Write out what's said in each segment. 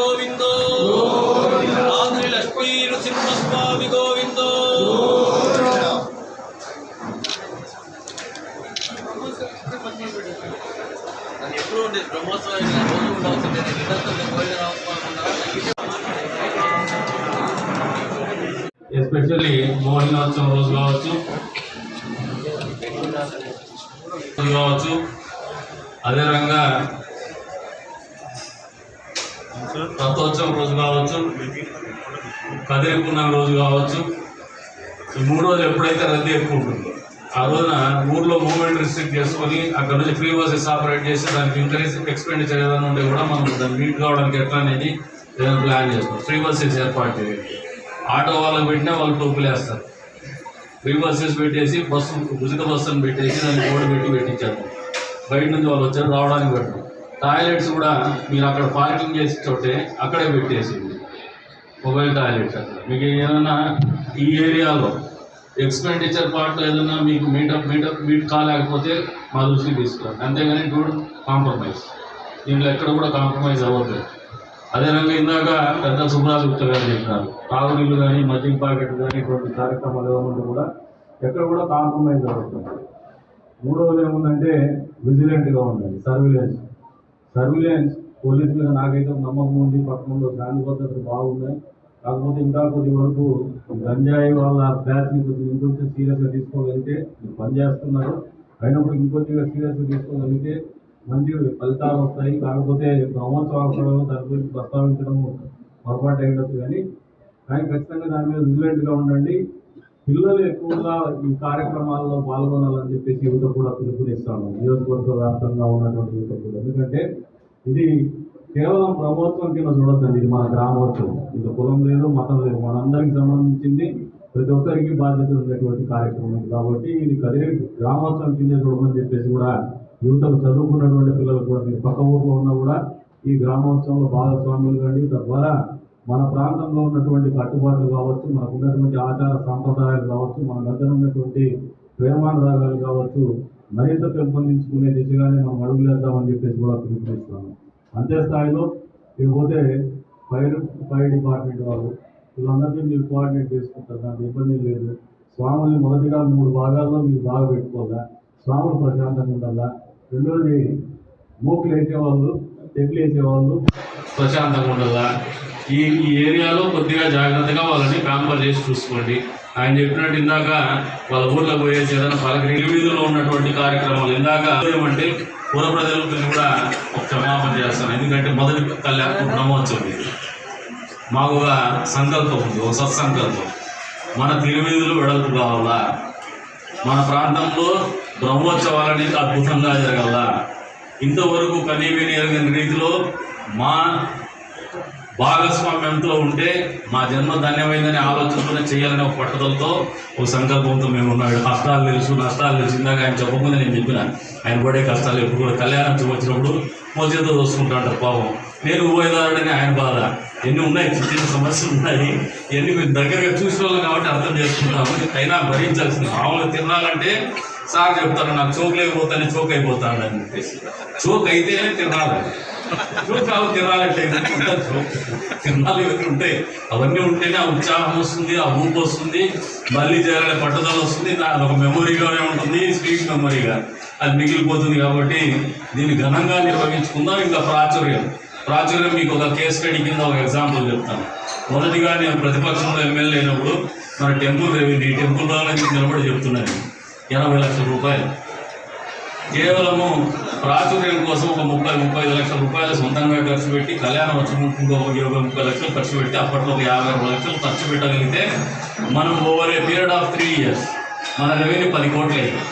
గోవిందో ఆది లక్ష్మీ నృసింహస్వామి గోవిందో. అది ఎప్పుడు ఉండేది బ్రహ్మోత్సవం రోజు ఉండవలసింది. ఎస్పెషల్లీ మోహినోత్సవం రోజు కావచ్చు, అదే రకంగా రథోత్సవం రోజు కావచ్చు, కదిరి పున్నం రోజు కావచ్చు. ఈ 3 రోజులు ఎప్పుడైతే రద్దీ ఎక్కువ ఉంటుందో ఆ రోజున ఊర్లో మూవ్మెంట్ రిస్ట్రిక్ట్ చేసుకొని అక్కడ నుంచి ఫ్రీ బస్సెస్ ఆపరేట్ చేసి దానికి ఇంక్రీజ్ ఎక్స్పెండిచర్ ఏదైనా ఉంటే కూడా మనం దాన్ని మీట్ కావడానికి ఎట్లా అనేది ఏదైనా ప్లాన్ చేస్తాం. ఫ్రీ బస్సెస్ ఏర్పాటు చేయాలి. ఆటో వాళ్ళకి పెట్టినా వాళ్ళు టోపులు వేస్తారు. ఫ్రీ బస్సెస్ పెట్టేసి బస్సు ఉచిత బస్సును పెట్టేసి దాన్ని బోర్డు పెట్టించారు. బయట నుంచి వాళ్ళు వచ్చారు, రావడానికి పెట్టడం. టాయిలెట్స్ కూడా మీరు అక్కడ పార్కింగ్ చేసే చోటే అక్కడే పెట్టేసింది మొబైల్ టాయిలెట్స్. అక్కడ మీకు ఏదైనా ఈ ఏరియాలో ఎక్స్పెండిచర్ పార్ట్ ఏదైనా మీకు మీట్ కాలేకపోతే మా దృష్టికి తీసుకోండి. అంతేగాని డోంట్ కాంప్రమైజ్. దీంట్లో ఎక్కడ కూడా కాంప్రమైజ్ అవ్వద్దు. అదేవిధంగా ఇందాక పెద్ద సుబ్రాజ్ గుప్తా గారు చెప్పినారు, తాగునీళ్ళు కానీ మద్యం ప్యాకెట్ కానీ ఇటువంటి కార్యక్రమాలు ఏమంటే కూడా ఎక్కడ కూడా కాంప్రమైజ్ అవుతుంది. 3వది ఏముందంటే విజిలెంట్గా ఉండాలి. సర్విలెన్స్ పోలీసు మీద నాకైతే నమ్మకం ఉంది. పట్టణంలో శాంతి భద్రతలు బాగున్నాయి. కాకపోతే ఇంకా కొద్ది వరకు గంజాయి వాళ్ళ బ్యాచ్ని కొద్దిగా ఇంకొంచెం సీరియస్గా తీసుకోగలిగితే పనిచేస్తున్నారు. అయినప్పుడు ఇంకొంచెంగా సీరియస్గా తీసుకోగలిగితే మంచి ఫలితాలు వస్తాయి. కాకపోతే బ్రహ్మోత్సవాలు దాని గురించి ప్రస్తావించడం పొరపాటు అయ్యవచ్చు. కానీ ఖచ్చితంగా దాని మీద విజిలెంట్గా ఉండండి. పిల్లలు ఎక్కువగా ఈ కార్యక్రమాల్లో పాల్గొనాలని చెప్పేసి యువత కూడా పిలుపునిస్తాను. నియోజకవర్గ వ్యాప్తంగా ఉన్నటువంటి యువత కూడా. ఎందుకంటే ఇది కేవలం ప్రభుత్వం కింద చూడొద్దండి. ఇది మన గ్రామోత్సవం. ఇది కులం లేదు, మతం లేదు, మనందరికి సంబంధించింది. ప్రతి ఒక్కరికి బాధ్యత ఉండేటువంటి కార్యక్రమం కాబట్టి ఇది కదిరి గ్రామోత్సవం కింద చూడమని చెప్పేసి కూడా యువతకు చదువుకున్నటువంటి పిల్లలు కూడా మీరు పక్క ఊర్లో ఉన్నా కూడా ఈ గ్రామోత్సవంలో భాగస్వాములు కండి. తద్వారా మన ప్రాంతంలో ఉన్నటువంటి కట్టుబాట్లు కావచ్చు, మనకు ఉన్నటువంటి ఆచార సాంప్రదాయాలు కావచ్చు, మన దగ్గర ఉన్నటువంటి ప్రేమానురాగాలు కావచ్చు మరింత పెంపొందించుకునే దిశగానే మనం అడుగులేద్దామని చెప్పేసి కూడా పిలుపునిస్తాము. అంతే స్థాయిలో ఇకపోతే ఫైర్ డిపార్ట్మెంట్ వాళ్ళు వీళ్ళందరినీ మీరు కోఆర్డినేట్ చేసుకుంటారు. దానికి ఇబ్బంది లేదు. స్వాముల్ని మొదటిగా 3 భాగాల్లో మీరు బాగా పెట్టుకోవాలా. స్వాములు ప్రశాంతంగా ఉండాలా. 2వది మూకులు వేసేవాళ్ళు, తెగులు వేసేవాళ్ళు ప్రశాంతంగా ఉండాలా. ఈ ఏరియాలో కొద్దిగా జాగ్రత్తగా వాళ్ళని ప్యాంపర్ చేసి చూసుకోండి. ఆయన చెప్పినట్టు ఇందాక వాళ్ళ ఊర్లో పోయేసి ఏదైనా పలకరి వీధిలో ఉన్నటువంటి కార్యక్రమాలు ఇందాక ఏమంటే పూర్వ ప్రజలకు కూడా ఒక క్షమాపణ చేస్తాను. ఎందుకంటే మొదటి బ్రహ్మోత్సవం మాకు ఒక సంకల్పం ఉంది, ఒక సత్సంకల్పం. మన తిరువీధులు వెడల్పు కావాలా, మన ప్రాంతంలో బ్రహ్మోత్సవాలనేది అద్భుతంగా జరగాల. ఇంతవరకు కనీవిని ఎరగని రీతిలో మా భాగస్వామ్యంతో ఉంటే మా జన్మ ధన్యమైందని ఆలోచనతోనే చేయాలనే ఒక పట్టుదలతో ఒక సంకల్పంతో మేము ఉన్నాడు. కష్టాలు తెలుసు, నష్టాలు తెలుసు. ఇందాక ఆయన చెప్పకుండా నేను చెప్పిన ఆయన పడే కష్టాలు ఎప్పుడు కూడా కళ్యాణం వచ్చినప్పుడు మోచేతో చూసుకుంటా అంటారు పాపం. నేను పోయేదారుడని ఆయన బాధ. ఎన్ని ఉన్నాయి, చిన్న సమస్యలు ఉన్నాయి. ఇవన్నీ మేము దగ్గరగా చూసిన వాళ్ళు కాబట్టి అర్థం చేసుకుంటాము. అయినా భరించాల్సింది. మామూలుగా తినాలంటే సార్ చెప్తాను, నాకు చోకు లేకపోతానే చోక్ అయిపోతాను అని చెప్పేసి. చోక్ అయితేనే తినాలి. చోకాలు తినాలంటే తినాలి ఇవన్నీ ఉంటాయి. అవన్నీ ఉంటేనే ఆ ఉత్సాహం వస్తుంది, ఆ ఊపు వస్తుంది, మళ్ళీ చేయాలనే పట్టుదల వస్తుంది. ఒక మెమొరీగానే ఉంటుంది, స్వీట్ మెమొరీగా అది మిగిలిపోతుంది. కాబట్టి దీన్ని ఘనంగా నిర్వహించుకుందాం. ఇంకా ప్రాచుర్యం మీకు ఒక కేస్ స్టడీ కింద ఒక ఎగ్జాంపుల్ చెప్తాను. మొదటిగా నేను ప్రతిపక్షంలో ఎమ్మెల్యే అయినప్పుడు మన టెంపుల్ రెవెన్యూ టెంపుల్ నుంచి నిలబడి చెప్తున్నాను 80 లక్షల రూపాయలు కేవలము ప్రాచుర్యం కోసం ఒక 30-35 లక్షల రూపాయలు సొంతంగా ఖర్చు పెట్టి కళ్యాణం వచ్చి ఇంకో 20-30 లక్షలు ఖర్చు పెట్టి అప్పట్లో ఒక 50 లక్షలు ఖర్చు పెట్టగలిగితే మనం over a period of 3 years మన రెవెన్యూ 10 కోట్లు అయింది.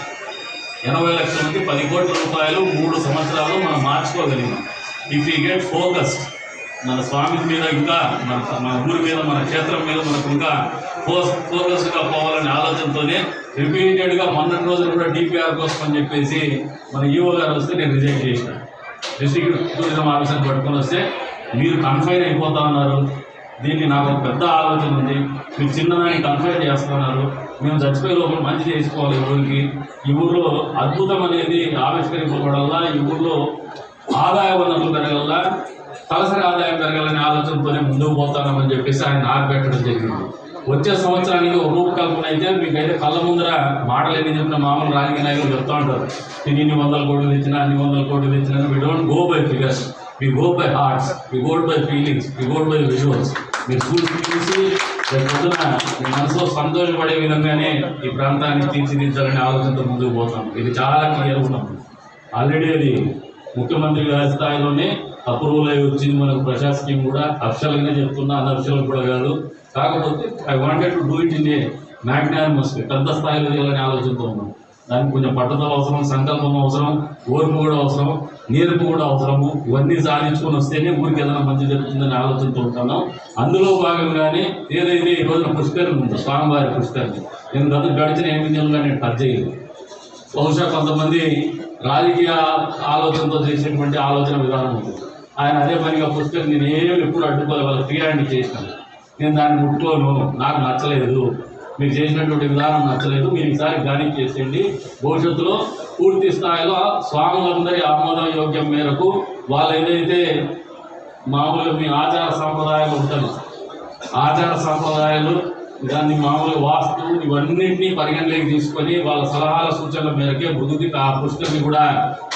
80 లక్షల నుంచి 10 కోట్ల రూపాయలు 3 సంవత్సరాలు మనం మార్చుకోగలిగాం. ఇఫ్ యూ గెట్ ఫోకస్డ్ మన స్వామి మీద, ఇంకా మన ఊరి మీద, మన క్షేత్రం మీద మనకు ఇంకా ఫోకస్గా పోవాలనే ఆలోచనతోనే రిపీటెడ్గా మొన్నటి రోజులు కూడా డిపిఆర్ కోసం అని చెప్పేసి మన ఈఓ గారు వస్తే నేను రిజెక్ట్ చేసిన. డిస్ట్రిక్ట్ టూరిజం ఆఫీసర్ పట్టుకొని వస్తే మీరు కన్ఫైన్ అయిపోతా ఉన్నారు, దీన్ని నాకు ఒక పెద్ద ఆలోచన ఉంది, మీరు చిన్నదాన్ని కన్ఫైన్ చేస్తున్నారు, మేము చచ్చిపోయే లోపల మంచి చేసుకోవాలి ఊరికి. ఈ ఊళ్ళో అద్భుతం అనేది ఆవిష్కరింపబడాలా, ఈ ఊళ్ళో ఆదాయ వనరులు పెరగల్లా, తలసరి ఆదాయం పెరగాలనే ఆలోచనతోనే ముందుకు పోతానని చెప్పేసి ఆయన నాకు పెట్టడం జరిగింది. వచ్చే సంవత్సరానికి ఒక రూపకల్పన అయితే మీకైతే కళ్ళ ముందర మాటలు ఎన్ని చెప్పిన మామూలు రాజకీయ నాయకులు చెప్తా ఉంటారు, నేను ఇన్ని 100 కోట్లు తెచ్చినా అన్ని 100 కోట్లు తెచ్చినా. We don't go by figures, we go by hearts, we go by feelings, we go by visuals. మీరు చూసి పొద్దున మీ మనసులో సంతోషపడే విధంగానే ఈ ప్రాంతాన్ని తీర్చిదిద్దాలనే ఆలోచనతో ముందుకు పోతాం. ఇది చాలా క్లియర్ ఉన్నాం. ఆల్రెడీ అది ముఖ్యమంత్రి గారి స్థాయిలోనే అప్రూవల్ అయి వచ్చింది. మనకు ప్రశాసనం కూడా అఫిషియల్గానే చెప్తున్నా, అన్అఫిషియల్ కూడా కాదు. కాకపోతే I wanted to do it in a magnanimous, పెద్ద స్థాయిలో చేయాలనే ఆలోచనతో ఉన్నాం. దానికి కొంచెం పట్టుదల అవసరం, సంకల్పం అవసరం, ఓర్పు కూడా అవసరం, నేర్పు కూడా అవసరము. ఇవన్నీ సాధించుకొని వస్తేనే ఊరికి ఏదైనా మంచి జరుగుతుందని ఆలోచనతో ఉంటున్నాం. అందులో భాగంగానే ఏదైతే ఈ రోజున పుష్కరిణి ఉందో, స్వామివారి పుష్కరిణి, నేను గడిచిన 8 నెలలుగా నేను టచ్ చేయలేదు. బహుశా కొంతమంది రాజకీయ ఆలోచనతో చేసేటువంటి ఆలోచన విధానం ఉంది. ఆయన అదే పనిగా పుష్కరిణి నేను ఏమి ఎప్పుడు అడ్డుకోవాలి, వాళ్ళకి ఫ్రీ హ్యాండ్ చేసినాను. నేను దాన్ని ముట్టుకోను, నాకు నచ్చలేదు, మీరు చేసినటువంటి విధానం నచ్చలేదు, మీరు ఈసారి గానీ చేసేయండి. భవిష్యత్తులో పూర్తి స్థాయిలో స్వాములందరి ఆమోదం యోగ్యం మేరకు వాళ్ళు ఏదైతే మామూలుగా మీ ఆచార సాంప్రదాయాలు ఉంటాయి, ఆచార సాంప్రదాయాలు దాన్ని మామూలుగా వాస్తు ఇవన్నింటినీ పరిగణలోకి తీసుకొని వాళ్ళ సలహాల సూచనల మేరకే ముందుకి ఆ పుస్తకాన్ని కూడా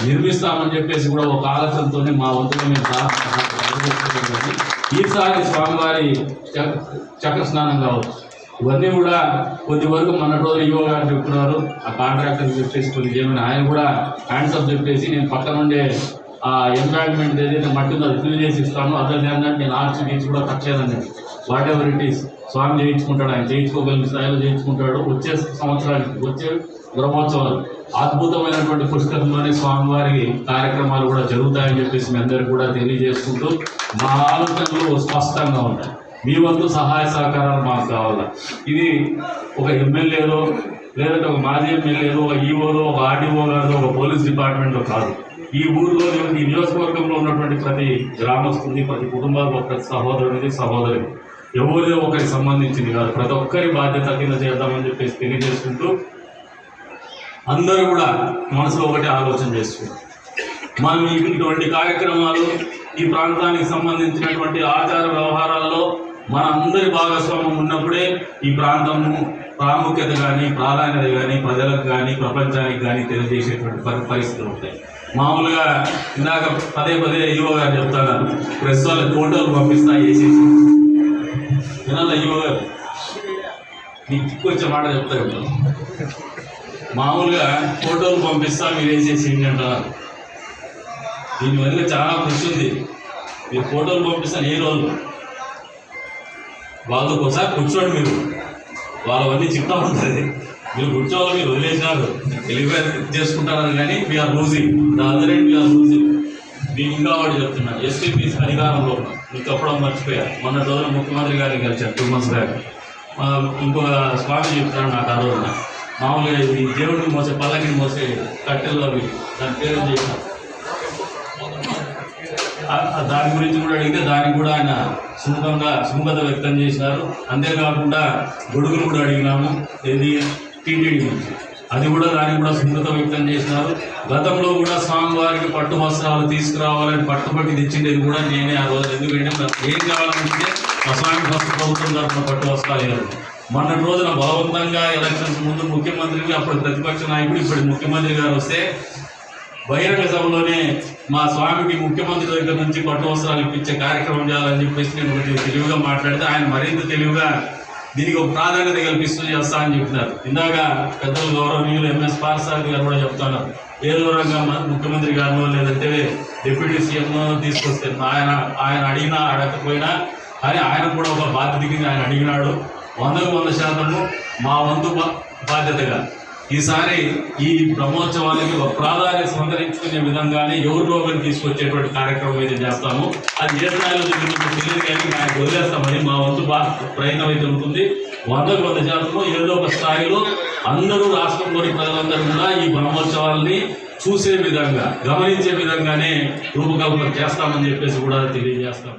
నిర్మిస్తామని చెప్పేసి కూడా ఒక ఆలోచనతోనే మా వంతుగా మేము ఈసారి స్వామివారి చక్ర స్నానం కావచ్చు. ఇవన్నీ కూడా కొద్ది వరకు మన రోజు ఈవో గారు చెప్తున్నారు, ఆ కాంట్రాక్టర్ చెప్పేసి కొన్ని చేయమని ఆయన కూడా హ్యాండ్సప్ చెప్పేసి నేను పక్కన ఉండే ఆ ఎంపాక్మెంట్ ఏదైతే మట్టి ఉందో అది ఫిల్ చేసి ఇస్తాను. అదే విధంగా నేను ఆర్చి గీచి కూడా కట్ చేయదండి. వాట్ ఎవర్ ఇట్ ఈస్ స్వామి చేయించుకుంటాడు, ఆయన చేయించుకోగలిగిన స్థాయిలో చేయించుకుంటాడు. వచ్చే సంవత్సరానికి వచ్చే బ్రహ్మోత్సవాలు అద్భుతమైనటువంటి పుష్కరంలోనే స్వామివారి కార్యక్రమాలు కూడా జరుగుతాయని చెప్పేసి మీ అందరికీ కూడా తెలియజేసుకుంటూ మా ఆలోచనలు స్పష్టంగా ఉంటాయి. మీ వంతు సహాయ సహకారాలు మాకు కావాలి. ఇది ఒక ఎమ్మెల్యేలో లేదంటే ఒక మాజీ ఎమ్మెల్యేలో, ఒక ఈఓలో, ఒక ఆర్డీఓ గారిలో, ఒక పోలీస్ డిపార్ట్మెంట్లో కాదు. ఈ ఊరిలో ఈ నియోజకవర్గంలో ఉన్నటువంటి ప్రతి గ్రామస్తుని, ప్రతి కుటుంబాలకు ప్రతి సహోదరునిది సహోదరుని ఎవరిదో ఒకరికి సంబంధించింది కాదు, ప్రతి ఒక్కరి బాధ్యత కింద చేద్దామని చెప్పేసి తెలియజేసుకుంటూ అందరూ కూడా మనసులో ఒకటి ఆలోచన చేసుకుంటాం. మనం ఇటువంటి కార్యక్రమాలు ఈ ప్రాంతానికి సంబంధించినటువంటి ఆచార వ్యవహారాల్లో మన అందరి భాగస్వామ్యం ఉన్నప్పుడే ఈ ప్రాంతము ప్రాముఖ్యత కానీ ప్రాధాన్యత కానీ ప్రజలకు కానీ ప్రపంచానికి కానీ తెలియజేసేటువంటి పరిస్థితులు ఉంటాయి. మామూలుగా ఇందాక పదే ఈవో గారు చెప్తాను, ప్రెస్ వాళ్ళకి ఫోటోలు పంపిస్తా వేసేసి వినాల ఈవో గారు మీకు చిక్కొచ్చే మాట చెప్తా ఉంటాను. మామూలుగా ఫోటోలు పంపిస్తా మీరు వేసేసి అంటారు. దీనివల్ల చాలా కృషి ఉంది. మీరు ఫోటోలు పంపిస్తాను ఏ రోజు వాళ్ళతో ఒకసారి కూర్చోండి, మీరు వాళ్ళవన్నీ చిట్టా ఉంటుంది. మీరు కూర్చోవాలి, మీరు వదిలేసినారు తెలివిగా చేసుకుంటారు కానీ we're losing the other end, we're losing. మీకు ఇంకా వాడు చెప్తున్నా, ఎస్పీపీస్ అధికారంలో మీకు చెప్పడం మర్చిపోయా. మొన్న రోజున ముఖ్యమంత్రి గారిని కలిసారు 2 months బ్యాక్. ఇంకొక స్వామి చెప్తాను నాకు ఆ రోజున మామూలుగా ఈ దేవుడిని మోసే పల్లకిని మోసే కట్టెల్లో అవి దాని పేరు చేసినారు. దాని గురించి కూడా అడిగితే దానికి కూడా ఆయన సుముఖత వ్యక్తం చేసినారు. అంతేకాకుండా గొడుగులు కూడా అడిగినాము, ఏది టీటీడీ గురించి, అది కూడా దానికి కూడా సుముఖత వ్యక్తం చేసినారు. గతంలో కూడా స్వామివారికి పట్టు వస్త్రాలు తీసుకురావాలని పట్టుబట్టి తెచ్చిండేది కూడా నేనే ఆ రోజు. ఎందుకంటే ఏం కావాలంటే మా స్వామి ఫస్ట్ ప్రభుత్వం తరఫున పట్టు వస్త్రాలు ఇవ్వాలి. మొన్నటి రోజున బలవంతంగా ఎలక్షన్స్ ముందు ముఖ్యమంత్రికి, అప్పుడు ప్రతిపక్ష నాయకుడు ఇప్పుడు ముఖ్యమంత్రి గారు వస్తే బహిరంగ సభలోనే మా స్వామికి ముఖ్యమంత్రి దగ్గర నుంచి పట్టు వస్త్రాలు ఇప్పించే కార్యక్రమం చేయాలని చెప్పేసి నేను ఒకటి తెలివిగా మాట్లాడితే ఆయన మరింత తెలివిగా దీనికి ఒక ప్రాధాన్యత కల్పిస్తూ చేస్తా అని చెప్పినారు. ఇందాక పెద్దలు గౌరవనీయులు ఎంఎస్ పార్సారథి గారు కూడా చెప్తున్నారు, ఏదో రంగా ముఖ్యమంత్రి గారినో లేదంటే డిప్యూటీ సీఎంనో తీసుకొస్తే ఆయన అడిగినా అడగకపోయినా కానీ ఆయన కూడా ఒక బాధ్యత కింద ఆయన అడిగినాడు. 100% మా వంతు బాధ్యతగా ఈసారి ఈ బ్రహ్మోత్సవానికి ఒక ప్రాధాన్యత సంతరించుకునే విధంగానే ఎవరిలో ఒకరిని తీసుకొచ్చేటువంటి కార్యక్రమం అయితే చేస్తాము. అది ఏ స్థాయిలో జరిగిందో తెలియదు కానీ ఆయనకు వదిలేస్తామని మా వంతు ప్రయత్నం అయితే ఉంటుంది. 100% ఏదో ఒక స్థాయిలో అందరూ రాష్ట్రంలోని ప్రజలందరూ కూడా ఈ బ్రహ్మోత్సవాలని చూసే విధంగా, గమనించే విధంగానే రూపకల్పన చేస్తామని చెప్పేసి కూడా తెలియజేస్తాం.